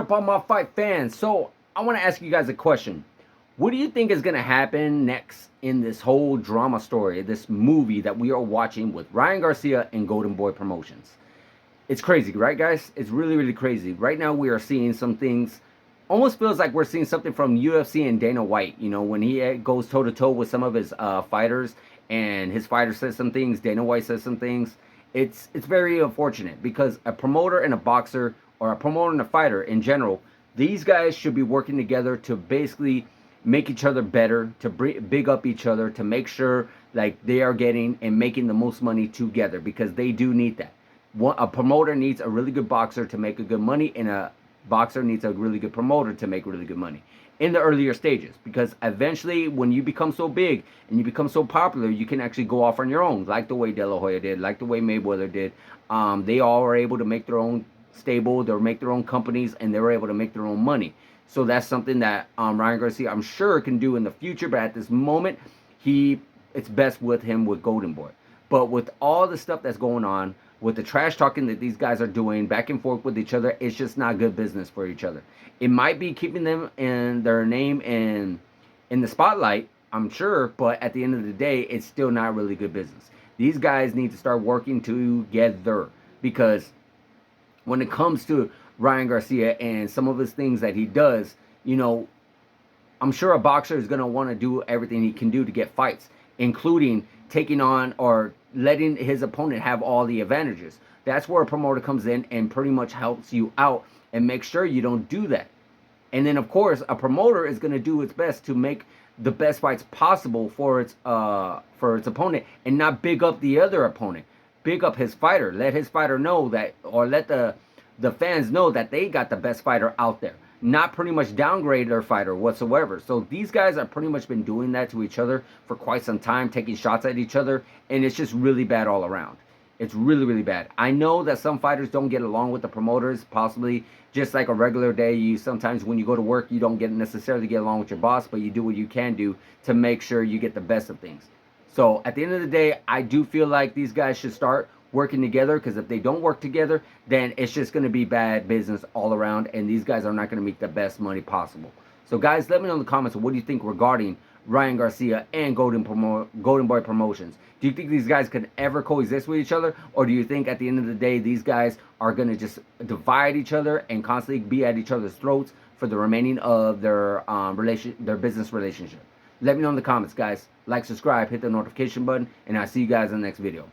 up, all my fight fans? So, I want to ask you guys a question. What do you think is going to happen next in this whole drama story, this movie that we are watching with Ryan Garcia and Golden Boy Promotions? It's crazy, right, guys? It's really, really crazy. Right now, we are seeing some things. Almost feels like we're seeing something from UFC and Dana White. You know, when he goes toe to toe with some of his fighters, and his fighter says some things, Dana White says some things. It's very unfortunate because a promoter and a boxer, or a promoter and a fighter in general, these guys should be working together to basically make each other better, to big up each other, to make sure like they are getting and making the most money together, because they do need that. A promoter needs a really good boxer to make a good money, and a boxer needs a really good promoter to make really good money in the earlier stages, because eventually when you become so big and you become so popular, you can actually go off on your own, like the way De La Hoya did, like the way Mayweather did. They all were able to make their own stable, they make their own companies, and they were able to make their own money. So that's something that Ryan Garcia, I'm sure, can do in the future, but at this moment, it's best with him with Golden Boy. But with all the stuff that's going on, with the trash talking that these guys are doing back and forth with each other, it's just not good business for each other. It might be keeping them in their name in the spotlight, I'm sure, but at the end of the day, it's still not really good business. These guys need to start working together, because when it comes to Ryan Garcia and some of his things that he does, you know, I'm sure a boxer is going to want to do everything he can do to get fights, including taking on or letting his opponent have all the advantages. That's where a promoter comes in and pretty much helps you out and make sure you don't do that. And then, of course, a promoter is going to do its best to make the best fights possible for its opponent, and not big up the other opponent. Big up his fighter. Let his fighter know that, or let the fans know that they got the best fighter out there. Not pretty much downgrade their fighter whatsoever. So these guys have pretty much been doing that to each other for quite some time, taking shots at each other, and it's just really bad all around. It's really, really bad. I know that some fighters don't get along with the promoters, possibly just like a regular day. You sometimes, when you go to work, you don't necessarily get along with your boss, but you do what you can do to make sure you get the best of things. So at the end of the day, I do feel like these guys should start working together, because if they don't work together, then it's just going to be bad business all around, and these guys are not going to make the best money possible. So guys, let me know in the comments, what do you think regarding Ryan Garcia and Golden Boy Promotions? Do you think these guys could ever coexist with each other, or do you think at the end of the day these guys are going to just divide each other and constantly be at each other's throats for the remaining of their business relationship? Let me know in the comments, guys. Like, subscribe, hit the notification button, and I'll see you guys in the next video.